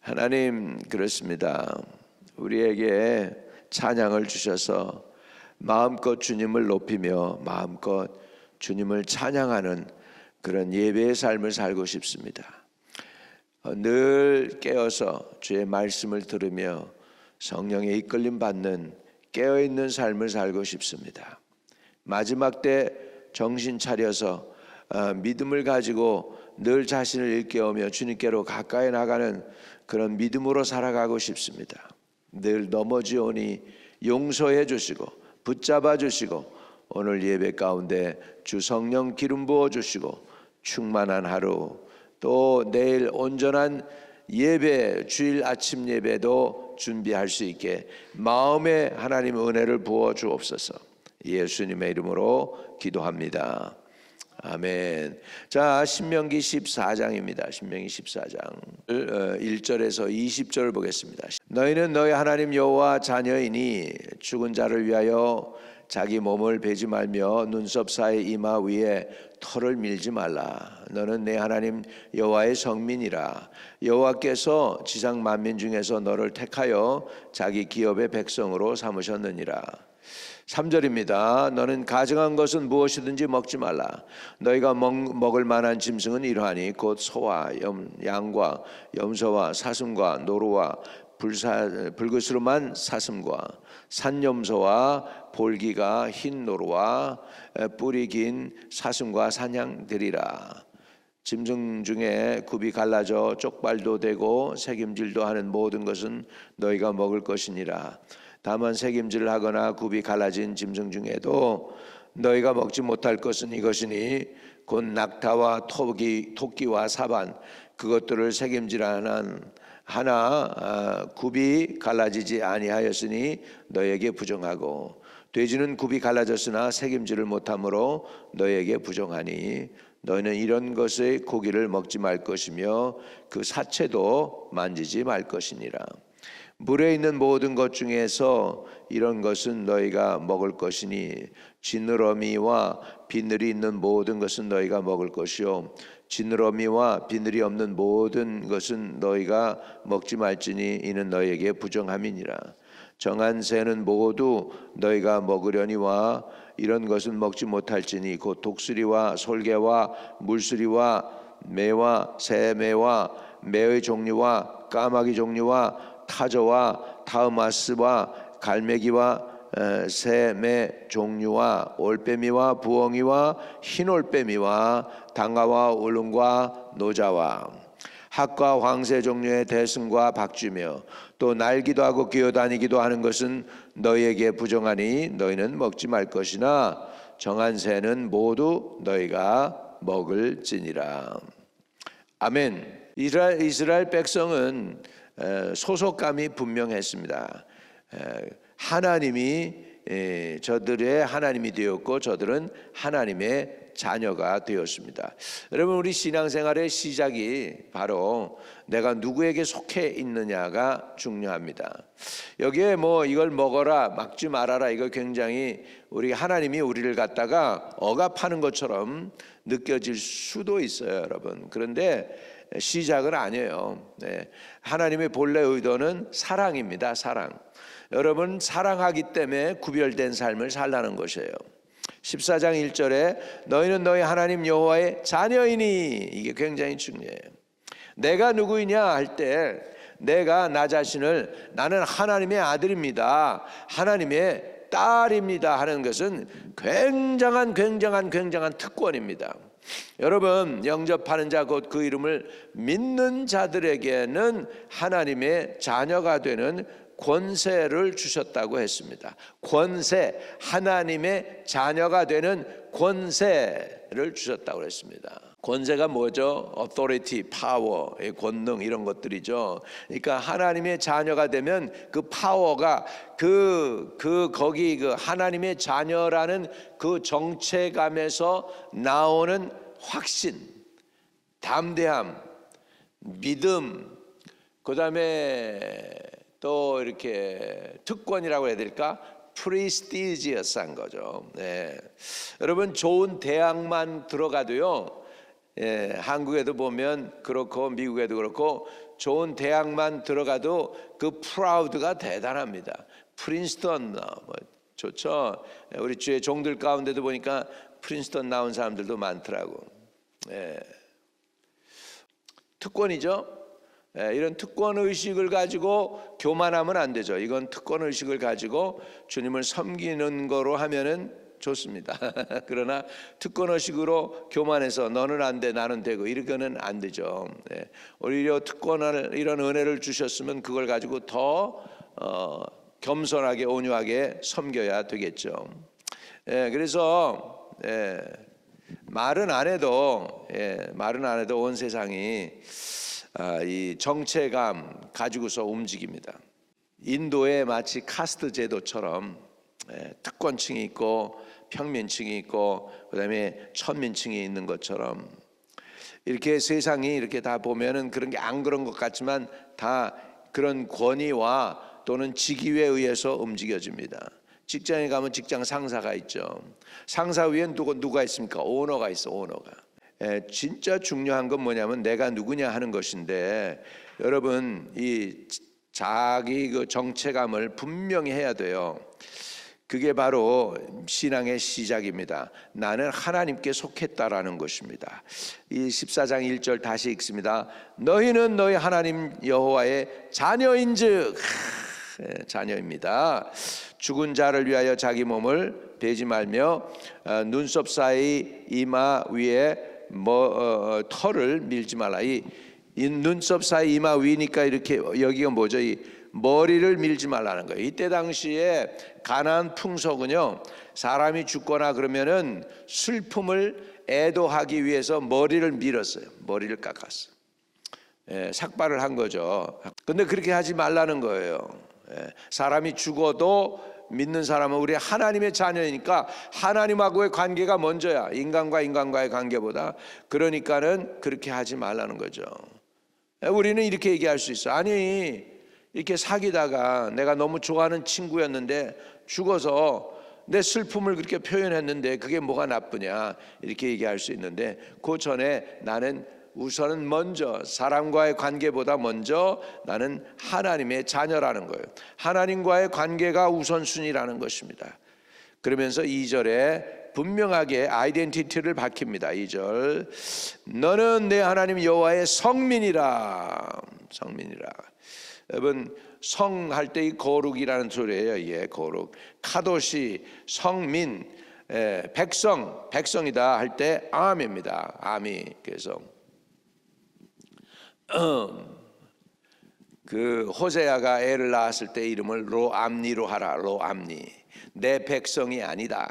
하나님, 그렇습니다. 우리에게 찬양을 주셔서 마음껏 주님을 높이며 마음껏 주님을 찬양하는 그런 예배의 삶을 살고 싶습니다. 늘 깨어서 주의 말씀을 들으며 성령의 이끌림 받는 깨어있는 삶을 살고 싶습니다. 마지막 때 정신 차려서 믿음을 가지고 늘 자신을 일깨우며 주님께로 가까이 나가는 그런 믿음으로 살아가고 싶습니다. 늘 넘어지오니 용서해 주시고 붙잡아 주시고 오늘 예배 가운데 주 성령 기름 부어 주시고 충만한 하루, 또 내일 온전한 예배, 주일 아침 예배도 준비할 수 있게 마음에 하나님의 은혜를 부어 주옵소서. 예수님의 이름으로 기도합니다. 아멘. 자, 신명기 14장입니다. 신명기 14장 1절에서 20절을 보겠습니다. 너희는 너희 하나님 여호와 자녀이니 죽은 자를 위하여 자기 몸을 베지 말며 눈썹 사이 이마 위에 털을 밀지 말라. 너는 내 하나님 여호와의 성민이라. 여호와께서 지상 만민 중에서 너를 택하여 자기 기업의 백성으로 삼으셨느니라. 3절입니다. 너는 가증한 것은 무엇이든지 먹지 말라. 너희가 먹을 만한 짐승은 이러하니 곧 소와 양과 염소와 사슴과 노루와 불그스름한 사슴과 산염소와 볼기가 흰 노루와 뿔이 긴 사슴과 사냥들이라. 짐승 중에 굽이 갈라져 쪽발도 되고 새김질도 하는 모든 것은 너희가 먹을 것이니라. 다만 새김질을 하거나 굽이 갈라진 짐승 중에도 너희가 먹지 못할 것은 이것이니 곧 낙타와 토끼와 사반, 그것들을 새김질하는 하나 굽이 갈라지지 아니하였으니 너에게 부정하고, 돼지는 굽이 갈라졌으나 새김질을 못하므로 너에게 부정하니 너희는 이런 것의 고기를 먹지 말 것이며 그 사체도 만지지 말 것이니라. 물에 있는 모든 것 중에서 이런 것은 너희가 먹을 것이니 지느러미와 비늘이 있는 모든 것은 너희가 먹을 것이요 지느러미와 비늘이 없는 모든 것은 너희가 먹지 말지니 이는 너희에게 부정함이니라. 정한 새는 모두 너희가 먹으려니와 이런 것은 먹지 못할지니 곧 독수리와 솔개와 물수리와 매와 새매와 매의 종류와 까마귀 종류와 타조와 타우마스와 갈매기와 새매 종류와 올빼미와 부엉이와 흰올빼미와 당가와 울릉과 노자와 학과 황새 종류의 대승과 박쥐며 또 날기도 하고 기어다니기도 하는 것은 너희에게 부정하니 너희는 먹지 말 것이나 정한 새는 모두 너희가 먹을지니라. 아멘. 이스라엘 백성은 소속감이 분명했습니다. 하나님이 저들의 하나님이 되었고 저들은 하나님의 자녀가 되었습니다. 여러분, 우리 신앙생활의 시작이 바로 내가 누구에게 속해 있느냐가 중요합니다. 여기에 이걸 먹어라 막지 말아라, 이거 굉장히 우리 하나님이 우리를 갖다가 억압하는 것처럼 느껴질 수도 있어요, 여러분. 그런데 시작은 아니에요. 하나님의 본래 의도는 사랑입니다. 사랑. 여러분, 사랑하기 때문에 구별된 삶을 살라는 것이에요. 14장 1절에 너희는 너희 하나님 여호와의 자녀이니, 이게 굉장히 중요해요. 내가 누구이냐 할 때 내가 나 자신을 나는 하나님의 아들입니다, 하나님의 딸입니다 하는 것은 굉장한 특권입니다. 여러분, 영접하는 자 곧 그 이름을 믿는 자들에게는 하나님의 자녀가 되는 권세를 주셨다고 했습니다. 권세, 하나님의 자녀가 되는 권세를 주셨다고 했습니다. 권세가 뭐죠? authority, power, 권능, 이런 것들이죠. 그러니까 하나님의 자녀가 되면 그 파워가 거기 하나님의 자녀라는 그 정체감에서 나오는 확신, 담대함, 믿음, 그다음에 또 이렇게 특권이라고 해야 될까? 프리스티지어스한 거죠. 여러분, 좋은 대학만 들어가도요, 한국에도 보면 그렇고 미국에도 그렇고 좋은 대학만 들어가도 그 프라우드가 대단합니다. 프린스턴 뭐 좋죠. 우리 주의 종들 가운데도 보니까 프린스턴 나온 사람들도 많더라고. 예. 특권이죠. 예, 이런 특권 의식을 가지고 교만하면 안 되죠. 이건 특권 의식을 가지고 주님을 섬기는 거로 하면은 좋습니다. 그러나 특권 의식으로 교만해서 너는 안 돼, 나는 되고 이러고는 안 되죠. 예, 오히려 특권을 이런 은혜를 주셨으면 그걸 가지고 더 겸손하게 온유하게 섬겨야 되겠죠. 예, 그래서 말은 안 해도 온 세상이 이 정체감 가지고서 움직입니다. 인도에 마치 카스트 제도처럼 특권층이 있고 평민층이 있고 그다음에 천민층이 있는 것처럼 이렇게 세상이 이렇게 다 보면은 그런 게 안 그런 것 같지만 다 그런 권위와 또는 직위에 의해서 움직여집니다. 직장에 가면 직장 상사가 있죠. 상사 위엔 누가 있습니까? 오너가 있어. 오너가. 진짜 중요한 건 뭐냐면 내가 누구냐 하는 것인데, 여러분 이 자기 그 정체감을 분명히 해야 돼요. 그게 바로 신앙의 시작입니다. 나는 하나님께 속했다라는 것입니다. 이 14장 1절 다시 읽습니다. 너희는 너희 하나님 여호와의 자녀인즉, 자녀입니다. 죽은 자를 위하여 자기 몸을 베지 말며 눈썹 사이 이마 위에 털을 밀지 말라. 이 눈썹 사이 이마 위니까 이렇게 여기가 뭐죠? 이 머리를 밀지 말라는 거예요. 이때 당시에 가나안 풍속은요, 사람이 죽거나 그러면은 슬픔을 애도하기 위해서 머리를 밀었어요. 머리를 깎았어요. 삭발을 한 거죠. 근데 그렇게 하지 말라는 거예요. 사람이 죽어도 믿는 사람은 우리 하나님의 자녀이니까 하나님하고의 관계가 먼저야. 인간과 인간과의 관계보다. 그러니까는 그렇게 하지 말라는 거죠. 우리는 이렇게 얘기할 수 있어. 아니, 이렇게 사귀다가 내가 너무 좋아하는 친구였는데 죽어서 내 슬픔을 그렇게 표현했는데 그게 뭐가 나쁘냐, 이렇게 얘기할 수 있는데, 그 전에 나는 우선은 먼저 사람과의 관계보다 먼저 나는 하나님의 자녀라는 거예요. 하나님과의 관계가 우선순위라는 것입니다. 그러면서 2절에 분명하게 아이덴티티를 밝힙니다. 2절, 너는 내 하나님 여호와의 성민이라. 성민이라. 여러분, 성할 때 이 거룩이라는 소리예요. 예, 거룩. 카도시, 성민, 백성, 백성이다 할 때 암입니다. 암이. 그래서 그 호세아가 애를 낳았을 때 이름을 로암니로 하라. 로암니. 내 백성이 아니다.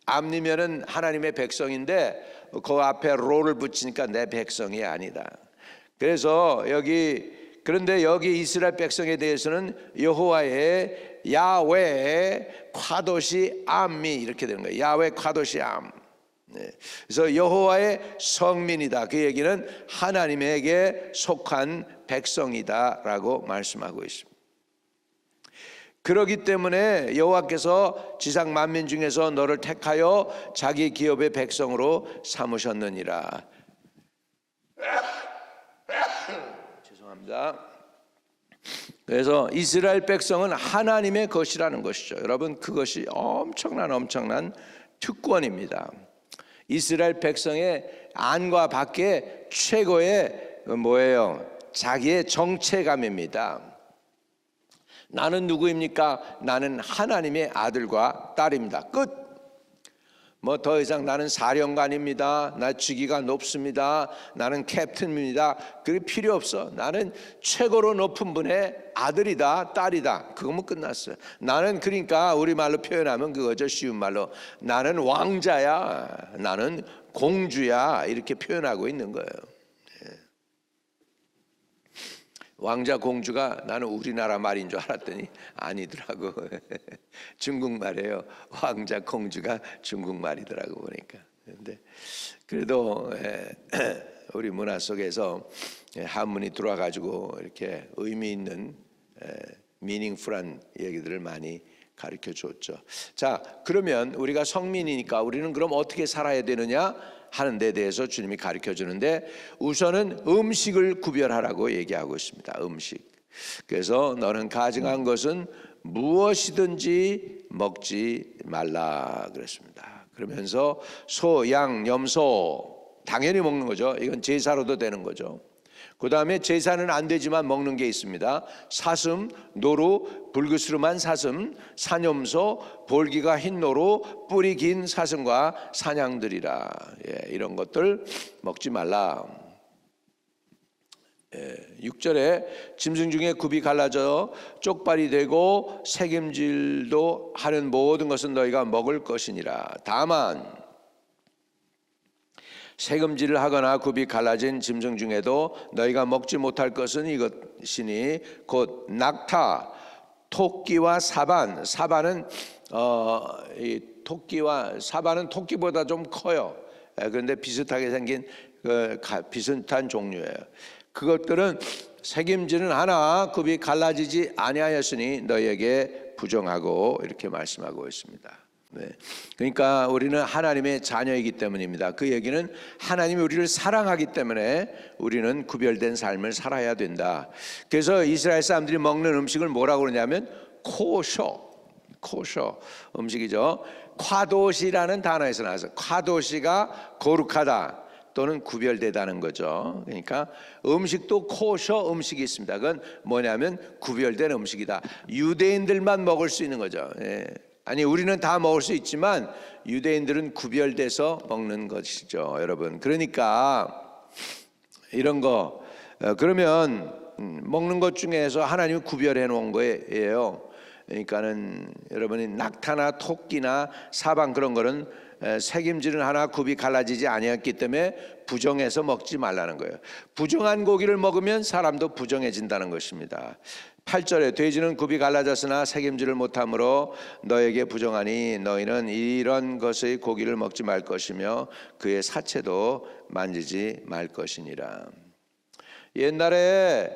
암니면은 하나님의 백성인데 그 앞에 로를 붙이니까 내 백성이 아니다. 그래서 그런데 여기 이스라엘 백성에 대해서는 여호와의 야훼 카도시 암미 이렇게 되는 거예요. 야훼 카도시 암. 그래서 여호와의 성민이다. 그 얘기는 하나님에게 속한 백성이다라고 말씀하고 있습니다. 그렇기 때문에 여호와께서 지상 만민 중에서 너를 택하여 자기 기업의 백성으로 삼으셨느니라. 죄송합니다. 그래서 이스라엘 백성은 하나님의 것이라는 것이죠. 여러분, 그것이 엄청난 특권입니다. 이스라엘 백성의 안과 밖에 최고의 뭐예요? 자기의 정체감입니다. 나는 누구입니까? 나는 하나님의 아들과 딸입니다. 끝. 뭐 더 이상 나는 사령관입니다. 나 직위가 높습니다. 나는 캡틴입니다. 그게 필요 없어. 나는 최고로 높은 분의 아들이다, 딸이다. 그거면 끝났어요. 나는, 그러니까 우리말로 표현하면 그거죠. 쉬운 말로 나는 왕자야, 나는 공주야, 이렇게 표현하고 있는 거예요. 왕자 공주가 나는 우리나라 말인 줄 알았더니 아니더라고. 중국말이에요. 왕자 공주가 중국말이더라고 보니까. 근데 그래도 우리 문화 속에서 한문이 들어와가지고 이렇게 의미 있는 미닝풀한 얘기들을 많이 가르쳐 줬죠. 자, 그러면 우리가 성민이니까 우리는 그럼 어떻게 살아야 되느냐 하는 데 대해서 주님이 가르쳐 주는데, 우선은 음식을 구별하라고 얘기하고 있습니다. 음식. 그래서 너는 가증한 것은 무엇이든지 먹지 말라 그랬습니다. 그러면서 소, 양, 염소 당연히 먹는 거죠. 이건 제사로도 되는 거죠. 그 다음에 제사는 안 되지만 먹는 게 있습니다. 사슴, 노루, 불그스름한 사슴, 사념소, 볼기가 흰 노루, 뿌리 긴 사슴과 사냥들이라. 이런 것들 먹지 말라. 6절에 짐승 중에 굽이 갈라져 쪽발이 되고 새김질도 하는 모든 것은 너희가 먹을 것이니라. 다만 새금질을 하거나 굽이 갈라진 짐승 중에도 너희가 먹지 못할 것은 이것이니 곧 낙타, 토끼와 사반. 사반은 이 토끼와 사반은 토끼보다 좀 커요. 그런데 비슷하게 생긴 비슷한 종류예요. 그것들은 새김질은 하나 굽이 갈라지지 아니하였으니 너희에게 부정하고, 이렇게 말씀하고 있습니다. 네. 그러니까 우리는 하나님의 자녀이기 때문입니다. 그 얘기는 하나님이 우리를 사랑하기 때문에 우리는 구별된 삶을 살아야 된다. 그래서 이스라엘 사람들이 먹는 음식을 뭐라고 그러냐면 코셔 음식이죠. 콰도시라는 단어에서 나와서, 콰도시가 거룩하다 또는 구별되다는 거죠. 그러니까 음식도 코셔 음식이 있습니다. 그건 뭐냐면 구별된 음식이다. 유대인들만 먹을 수 있는 거죠. 아니, 우리는 다 먹을 수 있지만 유대인들은 구별돼서 먹는 것이죠, 여러분. 그러니까 이런 거, 그러면 먹는 것 중에서 하나님이 구별해 놓은 거예요. 그러니까는 여러분이 낙타나 토끼나 사방 그런 거는 새김질은 하나 굽이 갈라지지 아니었기 때문에 부정해서 먹지 말라는 거예요. 부정한 고기를 먹으면 사람도 부정해진다는 것입니다. 8절에 돼지는 굽이 갈라졌으나 새김질을 못함으로 너에게 부정하니 너희는 이런 것의 고기를 먹지 말 것이며 그의 사체도 만지지 말 것이니라. 옛날에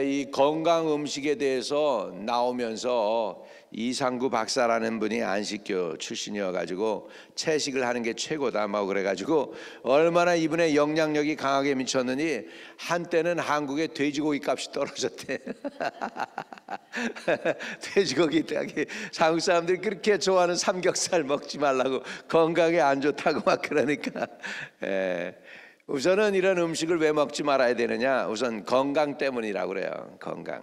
이 건강 음식에 대해서 나오면서 이상구 박사라는 분이 안식교 출신이어가지고 채식을 하는 게 최고다 막 그래가지고 얼마나 이분의 영향력이 강하게 미쳤느니 한때는 한국의 돼지고기 값이 떨어졌대. 돼지고기 때문에 한국 사람들이 그렇게 좋아하는 삼겹살 먹지 말라고, 건강에 안 좋다고 막 그러니까. 우선은 이런 음식을 왜 먹지 말아야 되느냐? 우선 건강 때문이라고 그래요. 건강.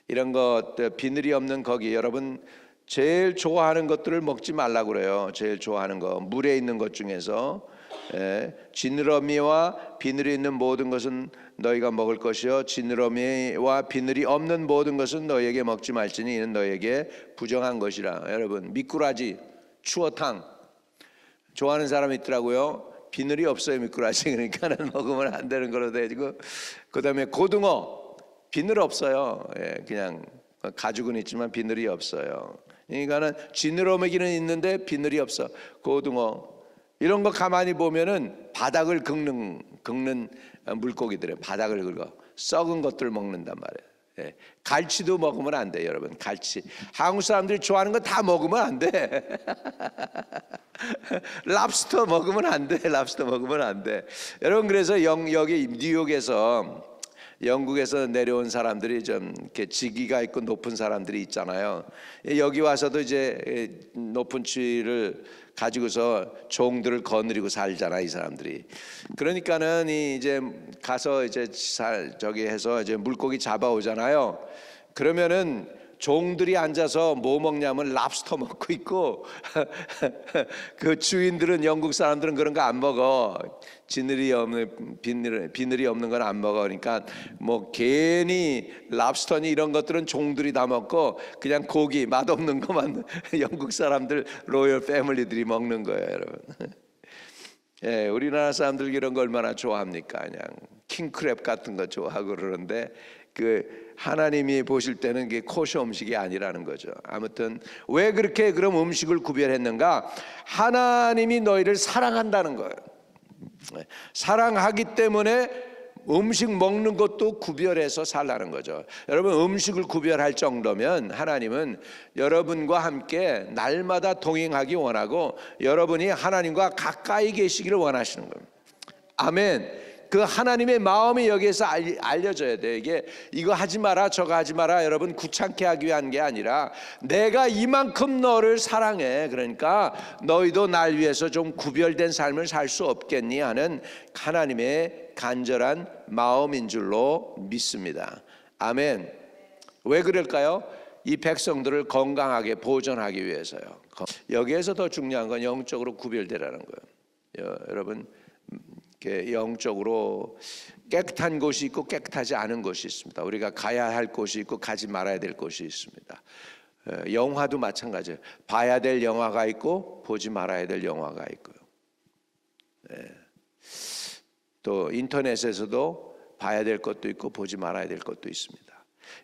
이런 것, 비늘이 없는 고기, 여러분 제일 좋아하는 것들을 먹지 말라고 그래요. 제일 좋아하는 거, 물에 있는 것 중에서 지느러미와 비늘이 있는 모든 것은 너희가 먹을 것이요 지느러미와 비늘이 없는 모든 것은 너희에게 먹지 말지니 이는 너희에게 부정한 것이라. 여러분, 미꾸라지, 추어탕 좋아하는 사람이 있더라고요. 비늘이 없어요, 미꾸라지. 그러니까는 먹으면 안 되는 거로 되고, 그다음에 고등어 비늘 없어요. 그냥 가죽은 있지만 비늘이 없어요. 그러니까는 지느러미기는 있는데 비늘이 없어. 고등어 이런 거 가만히 보면은 바닥을 긁는 물고기들은 바닥을 긁어 썩은 것들을 먹는단 말이에요. 갈치도 먹으면 안 돼, 여러분. 갈치 한국 사람들이 좋아하는 거 다 먹으면 안 돼. 랍스터 먹으면 안 돼. 랍스터 먹으면 안 돼. 여러분, 그래서 여기 뉴욕에서 영국에서 내려온 사람들이 좀 이렇게 직위가 있고 높은 사람들이 있잖아요. 여기 와서도 이제 높은 지위를 가지고서 종들을 거느리고 살잖아, 이 사람들이. 그러니까는 이제 가서 이제 저기 해서 이제 물고기 잡아오잖아요. 그러면은 종들이 앉아서 뭐 먹냐면 랍스터 먹고 있고 그 주인들은, 영국 사람들은 그런 거 안 먹어. 비늘이 없는 건 안 먹어. 그러니까 뭐 괜히 랍스터니 이런 것들은 종들이 다 먹고 그냥 고기 맛없는 것만 영국 사람들 로열 패밀리들이 먹는 거예요, 여러분. 우리나라 사람들 이런 거 얼마나 좋아합니까? 그냥 킹크랩 같은 거 좋아하고 그러는데 그 하나님이 보실 때는 그게 코셔 음식이 아니라는 거죠. 아무튼 왜 그렇게 그럼 음식을 구별했는가? 하나님이 너희를 사랑한다는 거예요. 사랑하기 때문에 음식 먹는 것도 구별해서 살라는 거죠. 여러분, 음식을 구별할 정도면 하나님은 여러분과 함께 날마다 동행하기 원하고 여러분이 하나님과 가까이 계시기를 원하시는 겁니다. 아멘. 그 하나님의 마음이 여기에서 알려져야 돼요. 이거 하지 마라 저거 하지 마라 여러분 귀찮게 하기 위한 게 아니라 내가 이만큼 너를 사랑해, 그러니까 너희도 날 위해서 좀 구별된 삶을 살 수 없겠니 하는 하나님의 간절한 마음인 줄로 믿습니다. 아멘. 왜 그럴까요? 이 백성들을 건강하게 보존하기 위해서요. 여기에서 더 중요한 건 영적으로 구별되라는 거예요. 여러분, 영적으로 깨끗한 곳이 있고 깨끗하지 않은 곳이 있습니다. 우리가 가야 할 곳이 있고 가지 말아야 될 곳이 있습니다. 영화도 마찬가지예요. 봐야 될 영화가 있고 보지 말아야 될 영화가 있고요. 또 인터넷에서도 봐야 될 것도 있고 보지 말아야 될 것도 있습니다.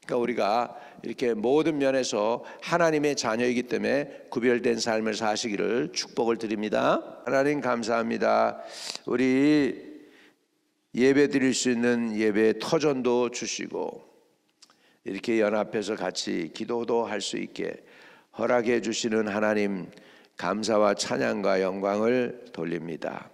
그러니까 우리가 이렇게 모든 면에서 하나님의 자녀이기 때문에 구별된 삶을 사시기를 축복을 드립니다. 하나님 감사합니다. 우리 예배 드릴 수 있는 예배 터전도 주시고 이렇게 연합해서 같이 기도도 할 수 있게 허락해 주시는 하나님 감사와 찬양과 영광을 돌립니다.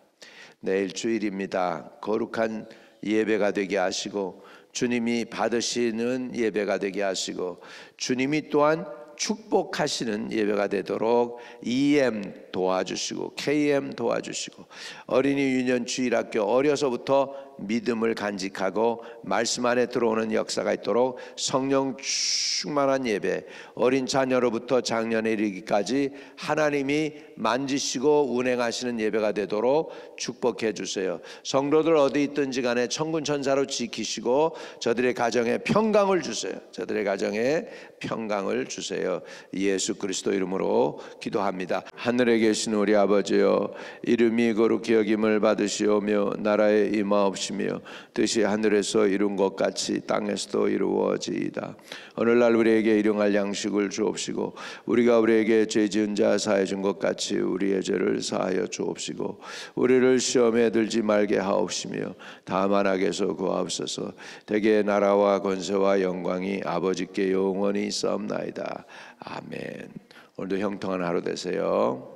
내일 주일입니다. 거룩한 예배가 되게 하시고 주님이 받으시는 예배가 되게 하시고 주님이 또한 축복하시는 예배가 되도록 EM 도와주시고 KM 도와주시고 어린이 유년 주일학교 어려서부터 믿음을 간직하고 말씀 안에 들어오는 역사가 있도록 성령 충만한 예배, 어린 자녀로부터 장년에 이르기까지 하나님이 만지시고 운행하시는 예배가 되도록 축복해 주세요. 성도들 어디 있든지 간에 천군 천사로 지키시고 저들의 가정에 평강을 주세요. 저들의 가정에 평강을 주세요. 예수 그리스도 이름으로 기도합니다. 하늘에 계신 우리 아버지여, 이름이 거룩히 여김을 받으시오며 나라에 임하옵시며 뜻이 하늘에서 이룬 것 같이 땅에서도 이루어지이다. 오늘날 우리에게 일용할 양식을 주옵시고 우리가 우리에게 죄 지은 자 사해 준 것 같이 우리의 죄를 사하여 주옵시고 우리를 시험에 들지 말게 하옵시며 다만 악에서 구하옵소서. 대개 나라와 권세와 영광이 아버지께 영원히 있사옵나이다. 아멘. 오늘도 형통한 하루 되세요.